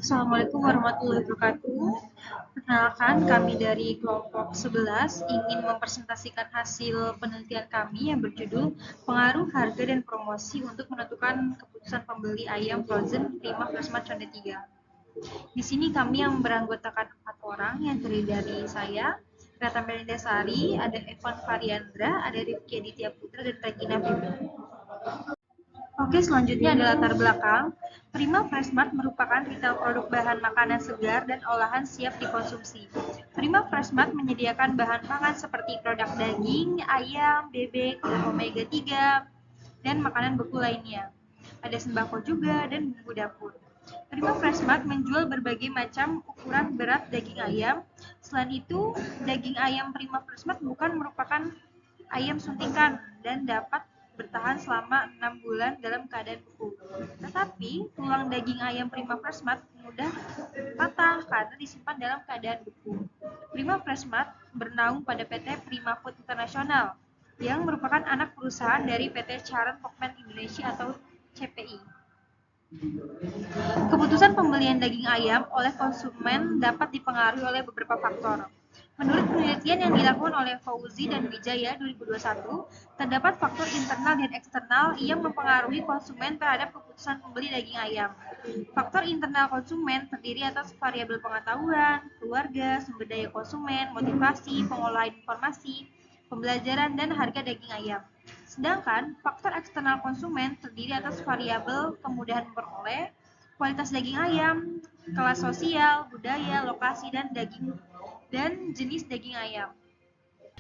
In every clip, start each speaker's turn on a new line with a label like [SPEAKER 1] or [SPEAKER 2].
[SPEAKER 1] Assalamualaikum warahmatullahi wabarakatuh. Perkenalkan, kami dari kelompok 11 ingin mempresentasikan hasil penelitian kami yang berjudul Pengaruh Harga dan Promosi untuk Menentukan Keputusan Pembeli Ayam Frozen Prima Freshmart Conde 3. Di sini kami yang beranggotakan 4 orang yang terdiri dari saya, Greta Melinda Sari, ada Evan Variandra, ada Rifki Aditya Putra, dan Regina Bibi. Oke, selanjutnya ada latar belakang. Prima Freshmart merupakan retail produk bahan makanan segar dan olahan siap dikonsumsi. Prima Freshmart menyediakan bahan pangan seperti produk daging, ayam, bebek, omega 3, dan makanan beku lainnya. Ada sembako juga dan bumbu dapur. Prima Freshmart menjual berbagai macam ukuran berat daging ayam. Selain itu, daging ayam Prima Freshmart bukan merupakan ayam suntikan dan dapat bertahan selama 6 bulan dalam keadaan beku. Tetapi, tulang daging ayam Prima Freshmart mudah patah karena disimpan dalam keadaan beku. Prima Freshmart bernaung pada PT Prima Food International yang merupakan anak perusahaan dari PT Charon Pokmen Indonesia atau CPI. Keputusan pembelian daging ayam oleh konsumen dapat dipengaruhi oleh beberapa faktor. Menurut penelitian yang dilakukan oleh Fauzi dan Wijaya 2021, terdapat faktor internal dan eksternal yang mempengaruhi konsumen terhadap keputusan membeli daging ayam. Faktor internal konsumen terdiri atas variabel pengetahuan, keluarga, sumber daya konsumen, motivasi, pengolahan informasi, pembelajaran, dan harga daging ayam. Sedangkan faktor eksternal konsumen terdiri atas variabel kemudahan memperoleh, kualitas daging ayam, kelas sosial, budaya, lokasi, dan jenis daging ayam.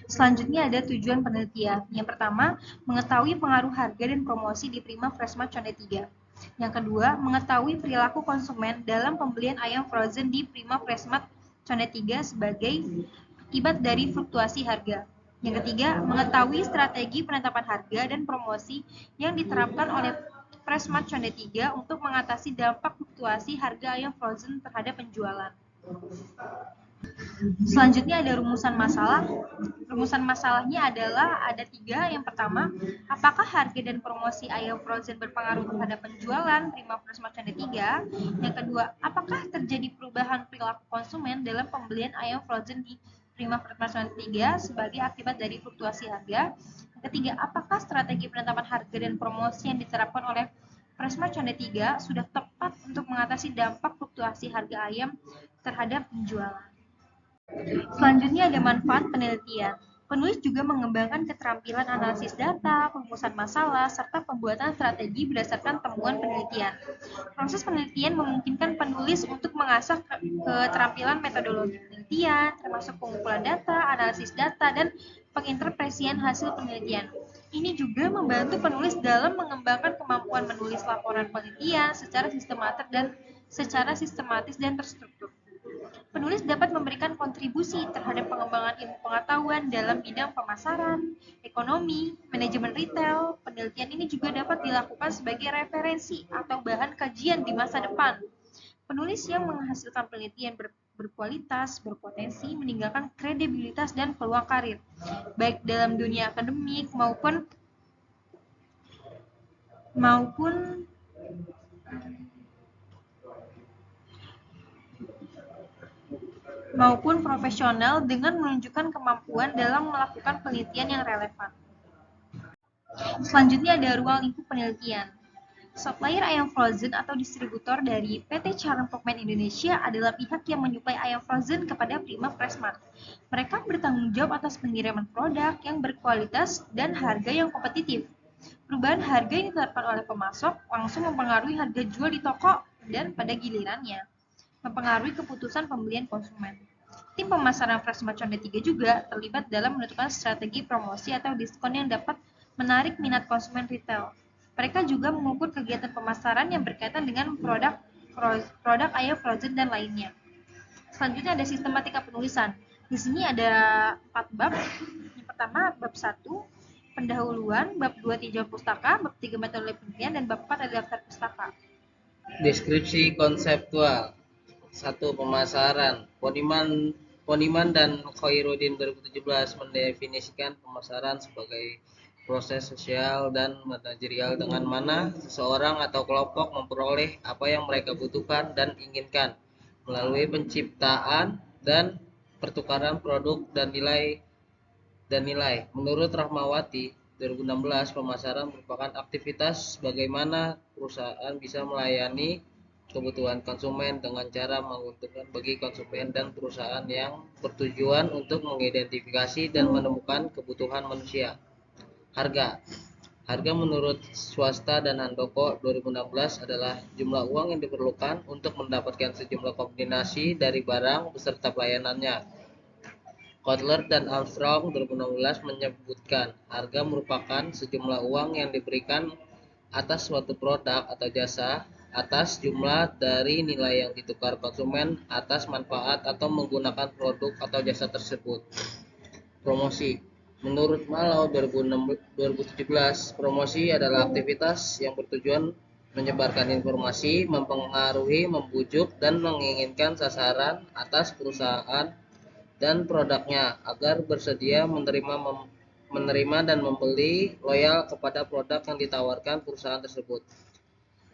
[SPEAKER 1] Selanjutnya ada tujuan penelitian. Yang pertama, mengetahui pengaruh harga dan promosi di Prima Freshmart Conde 3. Yang kedua, mengetahui perilaku konsumen dalam pembelian ayam frozen di Prima Freshmart Conde 3 sebagai akibat dari fluktuasi harga. Yang ketiga, mengetahui strategi penetapan harga dan promosi yang diterapkan oleh Freshmart Conde 3 untuk mengatasi dampak fluktuasi harga ayam frozen terhadap penjualan. Selanjutnya ada rumusan masalah. Rumusan masalahnya adalah ada 3. Yang pertama, apakah harga dan promosi ayam frozen berpengaruh terhadap penjualan Prima Freshmart Conde 3? Yang kedua, apakah terjadi perubahan perilaku konsumen dalam pembelian ayam frozen di Prima Freshmart Conde 3 sebagai akibat dari fluktuasi harga? Yang ketiga, apakah strategi penetapan harga dan promosi yang diterapkan oleh Freshmart Conde 3 sudah tepat untuk mengatasi dampak fluktuasi harga ayam terhadap penjualan? Selanjutnya ada manfaat penelitian. Penulis juga mengembangkan keterampilan analisis data, perumusan masalah, serta pembuatan strategi berdasarkan temuan penelitian. Proses penelitian memungkinkan penulis untuk mengasah keterampilan metodologi penelitian, termasuk pengumpulan data, analisis data, dan penginterpretasian hasil penelitian. Ini juga membantu penulis dalam mengembangkan kemampuan menulis laporan penelitian secara sistematis dan terstruktur. Penulis dapat memberikan kontribusi terhadap pengembangan ilmu pengetahuan dalam bidang pemasaran, ekonomi, manajemen retail. Penelitian ini juga dapat dilakukan sebagai referensi atau bahan kajian di masa depan. Penulis yang menghasilkan penelitian berkualitas, berpotensi meninggalkan kredibilitas dan peluang karir, baik dalam dunia akademik maupun profesional dengan menunjukkan kemampuan dalam melakukan penelitian yang relevan. Selanjutnya ada ruang lingkup penelitian. Supplier ayam frozen atau distributor dari PT Charon Pokmen Indonesia adalah pihak yang menyuplai ayam frozen kepada Prima Freshmart. Mereka bertanggung jawab atas pengiriman produk yang berkualitas dan harga yang kompetitif. Perubahan harga yang ditetapkan oleh pemasok langsung mempengaruhi harga jual di toko dan pada gilirannya mempengaruhi keputusan pembelian konsumen. Tim pemasaran Freshmart Conde 3 juga terlibat dalam menentukan strategi promosi atau diskon yang dapat menarik minat konsumen retail. Mereka juga mengukur kegiatan pemasaran yang berkaitan dengan produk ayam frozen dan lainnya. Selanjutnya ada sistematika penulisan. Di sini ada 4 bab. Yang pertama, bab 1, pendahuluan, bab 2 tinjauan pustaka, bab 3 metode penelitian, dan bab 4 ada daftar pustaka.
[SPEAKER 2] Deskripsi konseptual. 1. Pemasaran. Poniman dan Khairuddin 2017 mendefinisikan pemasaran sebagai proses sosial dan manajerial dengan mana seseorang atau kelompok memperoleh apa yang mereka butuhkan dan inginkan melalui penciptaan dan pertukaran produk dan nilai. Menurut Rahmawati, 2016, pemasaran merupakan aktivitas bagaimana perusahaan bisa melayani kebutuhan konsumen dengan cara menguntungkan bagi konsumen dan perusahaan yang bertujuan untuk mengidentifikasi dan menemukan kebutuhan manusia. Harga. Harga menurut swasta dan Handoko 2016 adalah jumlah uang yang diperlukan untuk mendapatkan sejumlah kombinasi dari barang beserta pelayanannya. Kotler dan Armstrong 2016 menyebutkan harga merupakan sejumlah uang yang diberikan atas suatu produk atau jasa atas jumlah dari nilai yang ditukar konsumen atas manfaat atau menggunakan produk atau jasa tersebut. Promosi. Menurut Malau 2017, promosi adalah aktivitas yang bertujuan menyebarkan informasi, mempengaruhi, membujuk, dan menginginkan sasaran atas perusahaan dan produknya agar bersedia menerima dan membeli loyal kepada produk yang ditawarkan perusahaan tersebut.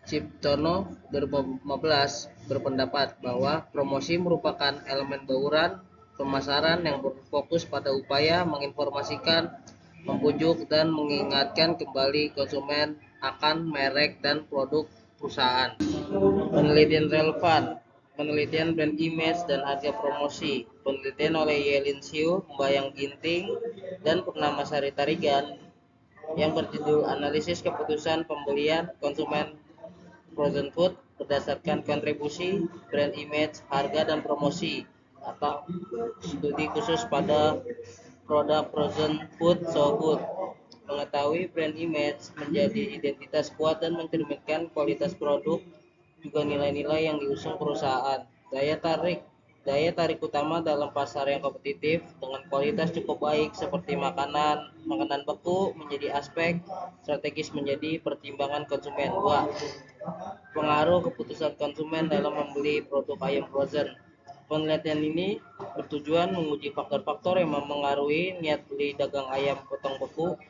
[SPEAKER 2] Ciptono 2015 berpendapat bahwa promosi merupakan elemen bauran pemasaran yang berfokus pada upaya menginformasikan, membujuk, dan mengingatkan kembali konsumen akan merek dan produk perusahaan. Penelitian relevan, penelitian brand image dan harga promosi, penelitian oleh Yelin Siu, Mbayang Ginting, dan Purnamasari Tarigan yang berjudul Analisis Keputusan Pembelian Konsumen Frozen Food berdasarkan kontribusi brand image, harga, dan promosi atau studi khusus pada produk frozen food so good. Mengetahui brand image menjadi identitas kuat dan mencerminkan kualitas produk, juga nilai-nilai yang diusung perusahaan. Daya tarik utama dalam pasar yang kompetitif dengan kualitas cukup baik seperti makanan beku menjadi aspek strategis menjadi pertimbangan konsumen. 2. Pengaruh keputusan konsumen dalam membeli produk ayam frozen. Penelitian ini bertujuan menguji faktor-faktor yang memengaruhi niat beli dagang ayam potong beku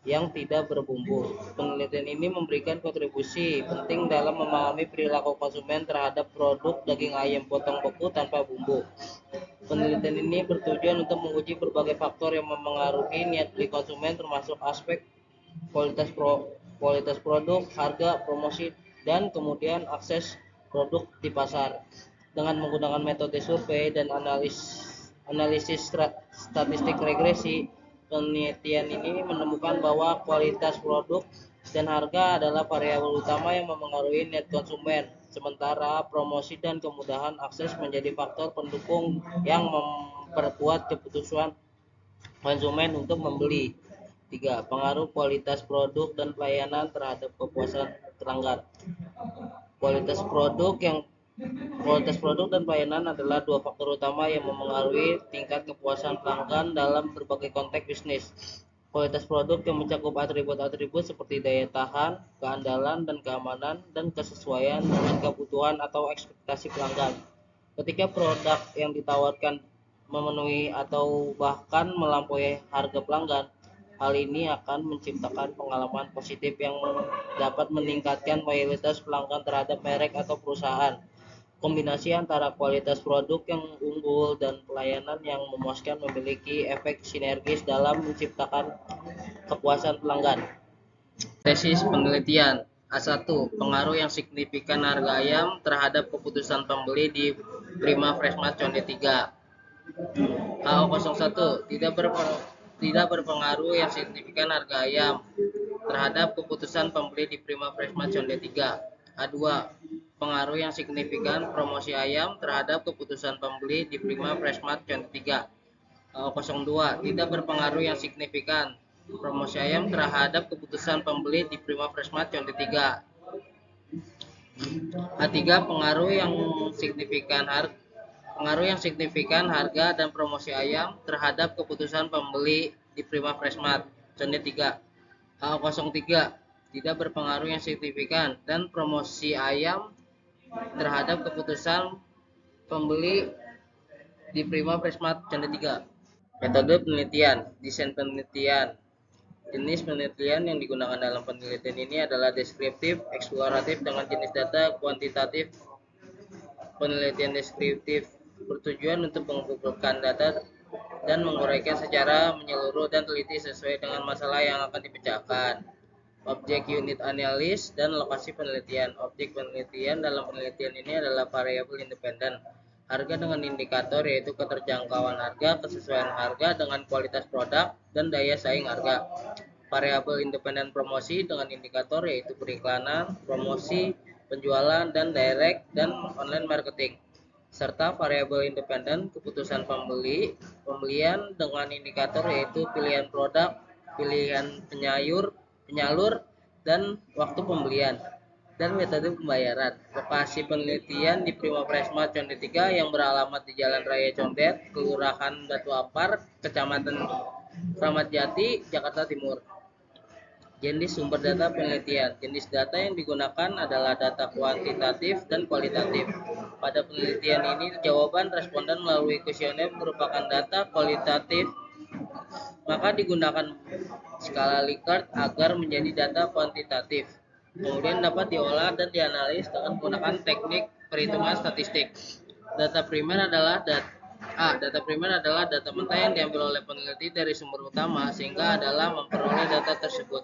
[SPEAKER 2] yang tidak berbumbu. Penelitian ini memberikan kontribusi penting dalam memahami perilaku konsumen terhadap produk daging ayam potong beku tanpa bumbu. Penelitian ini bertujuan untuk menguji berbagai faktor yang memengaruhi niat beli konsumen termasuk aspek kualitas produk, harga, promosi, dan kemudian akses produk di pasar. Dengan menggunakan metode survei dan analisis statistik regresi, penelitian ini menemukan bahwa kualitas produk dan harga adalah variabel utama yang memengaruhi niat konsumen, sementara promosi dan kemudahan akses menjadi faktor pendukung yang memperkuat keputusan konsumen untuk membeli. 3. Pengaruh kualitas produk dan pelayanan terhadap kepuasan pelanggan. Kualitas produk dan pelayanan adalah dua faktor utama yang memengaruhi tingkat kepuasan pelanggan dalam berbagai konteks bisnis. Kualitas produk yang mencakup atribut-atribut seperti daya tahan, keandalan, dan keamanan, dan kesesuaian dengan kebutuhan atau ekspektasi pelanggan. Ketika produk yang ditawarkan memenuhi atau bahkan melampaui harga pelanggan, hal ini akan menciptakan pengalaman positif yang dapat meningkatkan loyalitas pelanggan terhadap merek atau perusahaan. Kombinasi antara kualitas produk yang unggul dan pelayanan yang memuaskan memiliki efek sinergis dalam menciptakan kepuasan pelanggan. Tesis penelitian A1. Pengaruh yang signifikan harga ayam terhadap keputusan pembeli di Prima Freshmart Conde 3. AO01. Tidak berpengaruh yang signifikan harga ayam terhadap keputusan pembeli di Prima Freshmart Conde 3. A2. Pengaruh yang signifikan promosi ayam terhadap keputusan pembeli di Prima Freshmart Conde 3. A02. Tidak berpengaruh yang signifikan promosi ayam terhadap keputusan pembeli di Prima Freshmart Conde 3. A3. Pengaruh yang signifikan harga dan promosi ayam terhadap keputusan pembeli di Prima Freshmart Conde 3. A03. Tidak berpengaruh yang signifikan dan promosi ayam terhadap keputusan pembeli di Prima Freshmart Conde 3. Metode penelitian, desain penelitian. Jenis penelitian yang digunakan dalam penelitian ini adalah deskriptif, eksploratif dengan jenis data kuantitatif. Penelitian deskriptif bertujuan untuk mengumpulkan data dan menguraikan secara menyeluruh dan teliti sesuai dengan masalah yang akan dipecahkan. Objek unit analis dan lokasi penelitian. Objek penelitian dalam penelitian ini adalah variabel independen. Harga dengan indikator yaitu keterjangkauan harga, kesesuaian harga dengan kualitas produk, dan daya saing harga. Variabel independen promosi dengan indikator yaitu periklanan, promosi, penjualan, dan direct dan online marketing. Serta variabel independen keputusan pembelian dengan indikator yaitu pilihan produk, pilihan penyalur, dan waktu pembelian, dan metode pembayaran. Lokasi penelitian di Prima Presma Condet 3 yang beralamat di Jalan Raya Condet, Kelurahan Batu Ampar, Kecamatan Kramat Jati, Jakarta Timur. Jenis sumber data penelitian. Jenis data yang digunakan adalah data kuantitatif dan kualitatif. Pada penelitian ini, jawaban responden melalui kuesioner merupakan data kualitatif, maka digunakan skala Likert agar menjadi data kuantitatif. Kemudian dapat diolah dan dianalisis dengan menggunakan teknik perhitungan statistik. Data primer adalah data primer adalah data mentah yang diambil oleh peneliti dari sumber utama sehingga adalah memperoleh data tersebut.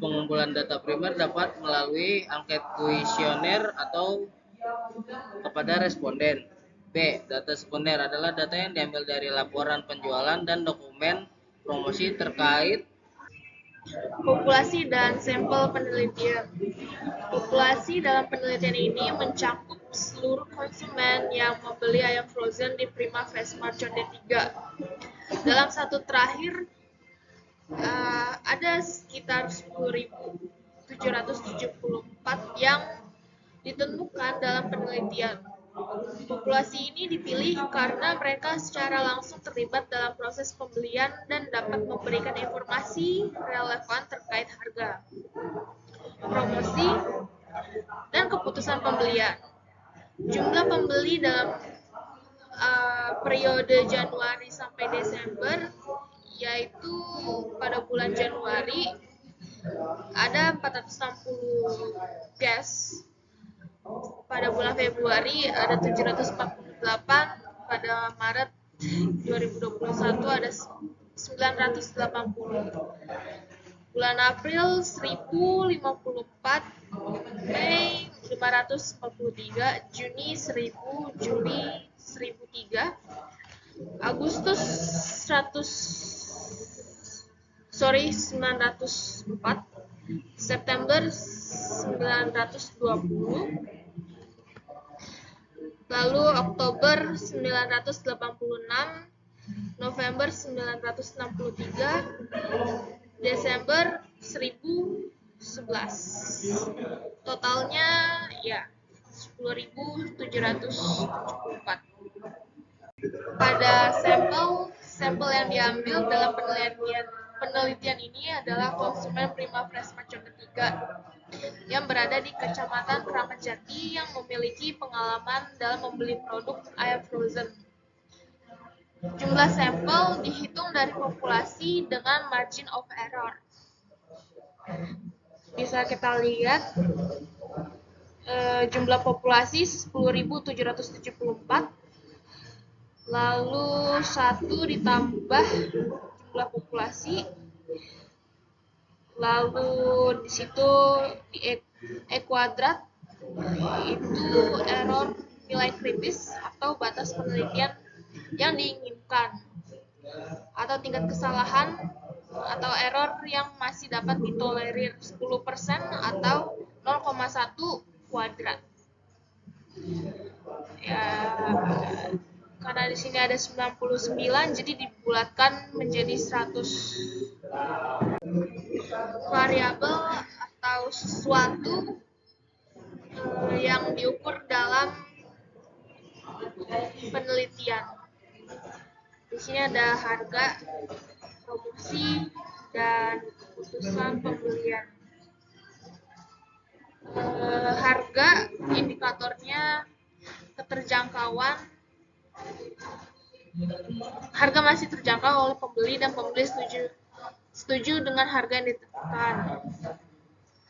[SPEAKER 2] Pengumpulan data primer dapat melalui angket kuesioner atau kepada responden. B. Data sekunder adalah data yang diambil dari laporan penjualan dan dokumen promosi terkait
[SPEAKER 3] populasi dan sampel penelitian. Populasi dalam penelitian ini mencakup seluruh konsumen yang membeli ayam frozen di Prima Freshmart Condet 3. Dalam satu terakhir, ada sekitar 10.774 yang ditentukan dalam penelitian. Populasi ini dipilih karena mereka secara langsung terlibat dalam proses pembelian dan dapat memberikan informasi relevan terkait harga, promosi, dan keputusan pembelian. Jumlah pembeli dalam periode Januari sampai Desember, yaitu pada bulan Januari ada 460 guest. Pada bulan Februari ada 748, pada Maret 2021 ada 980. Bulan April 1054, Mei 543, Juni 1000, Juli 1003, Agustus 904, September 920, lalu Oktober 986, November 963, Desember 1011. Totalnya ya 10.774. Pada sampel yang diambil dalam penelitian ini adalah konsumen Prima Freshmart Condet 3 yang berada di Kecamatan Kramat Jati yang memiliki pengalaman dalam membeli produk ayam frozen. Jumlah sampel dihitung dari populasi dengan margin of error. Bisa kita lihat jumlah populasi 10.774, lalu 1 ditambah jumlah populasi, lalu di situ di E kuadrat itu error nilai kritis atau batas penelitian yang diinginkan, atau tingkat kesalahan atau error yang masih dapat ditolerir 10% atau 0,1 kuadrat. Ya, karena di sini ada 99, jadi dibulatkan menjadi 100. Variabel atau sesuatu yang diukur dalam penelitian. Di sini ada harga, promosi, dan keputusan pembelian. Harga indikatornya keterjangkauan. Harga masih terjangkau oleh pembeli dan pembeli setuju setuju dengan harga yang ditetapkan.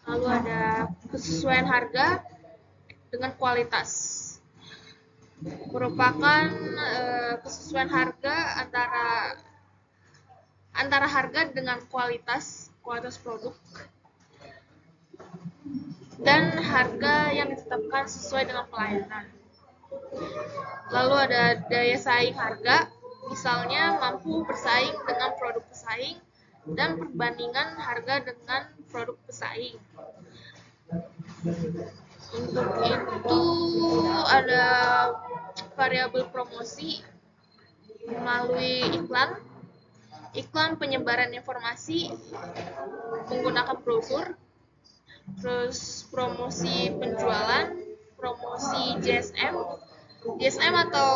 [SPEAKER 3] Lalu ada kesesuaian harga dengan kualitas. Merupakan kesesuaian harga antara harga dengan kualitas produk dan harga yang ditetapkan sesuai dengan pelayanan. Lalu ada daya saing harga, misalnya mampu bersaing dengan produk pesaing dan perbandingan harga dengan produk pesaing. Untuk itu ada variabel promosi melalui iklan penyebaran informasi menggunakan brosur, terus promosi penjualan, promosi JSM atau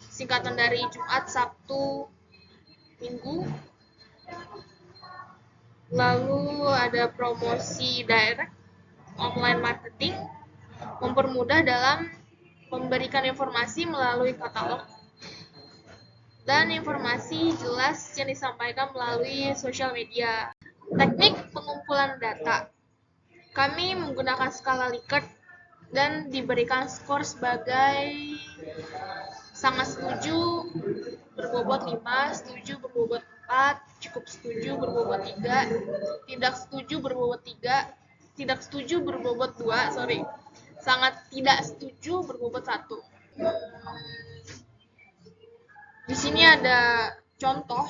[SPEAKER 3] singkatan dari Jumat, Sabtu, Minggu. Lalu ada promosi direct, online marketing, mempermudah dalam memberikan informasi melalui katalog dan informasi jelas yang disampaikan melalui sosial media. Teknik pengumpulan data. Kami menggunakan skala Likert dan diberikan skor sebagai sangat setuju berbobot 5, setuju berbobot 4, cukup setuju berbobot 3, tidak setuju berbobot 3, tidak setuju berbobot 2, sangat tidak setuju berbobot 1. Di sini ada contoh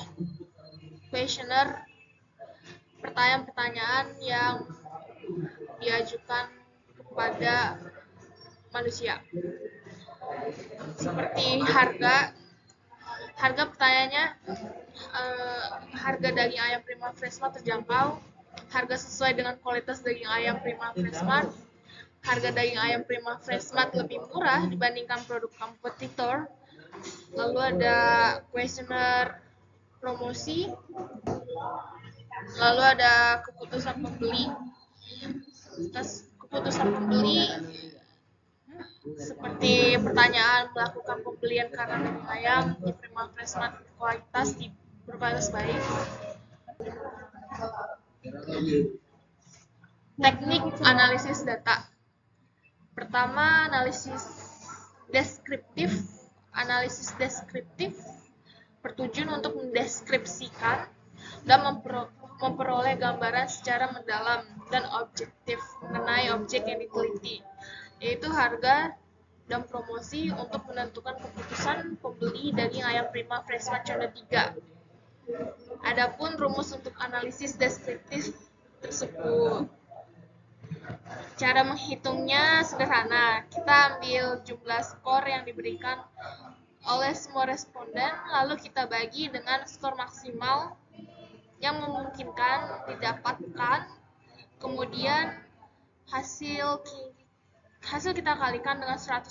[SPEAKER 3] questionnaire, pertanyaan-pertanyaan yang diajukan kepada manusia. Seperti harga pertanyaannya, harga daging ayam Prima Freshmart terjangkau, harga sesuai dengan kualitas daging ayam Prima Freshmart, harga daging ayam Prima Freshmart lebih murah dibandingkan produk kompetitor. Lalu ada questionnaire promosi, lalu ada keputusan pembeli. Keputusan pembeli seperti pertanyaan melakukan pembelian karena daging ayam di Prima Freshmart berkualitas baik. Teknik analisis data. Pertama, analisis deskriptif bertujuan untuk mendeskripsikan dan memperoleh gambaran secara mendalam dan objektif mengenai objek yang diteliti, yaitu harga dan promosi untuk menentukan keputusan pembeli daging ayam Prima Freshmart Conda 3. Adapun rumus untuk analisis deskriptif tersebut, cara menghitungnya sederhana. Kita ambil jumlah skor yang diberikan oleh semua responden, lalu kita bagi dengan skor maksimal yang memungkinkan didapatkan. Kemudian hasil kita kalikan dengan 100%.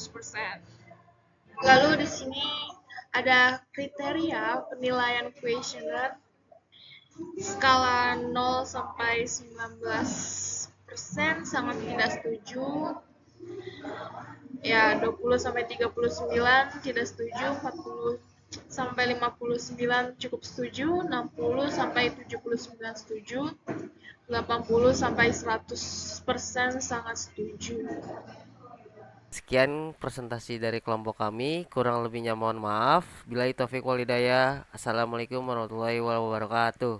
[SPEAKER 3] Lalu di sini ada kriteria penilaian questionnaire skala 0 sampai 19%, sangat tidak setuju. Ya, 20 sampai 39 tidak setuju, 40 sampai 59 cukup setuju, 60 sampai 79 setuju, 80 sampai 100% sangat setuju.
[SPEAKER 4] Sekian presentasi dari kelompok kami, kurang lebihnya mohon maaf. Billahi taufiq wal hidayah. Assalamualaikum warahmatullahi wabarakatuh.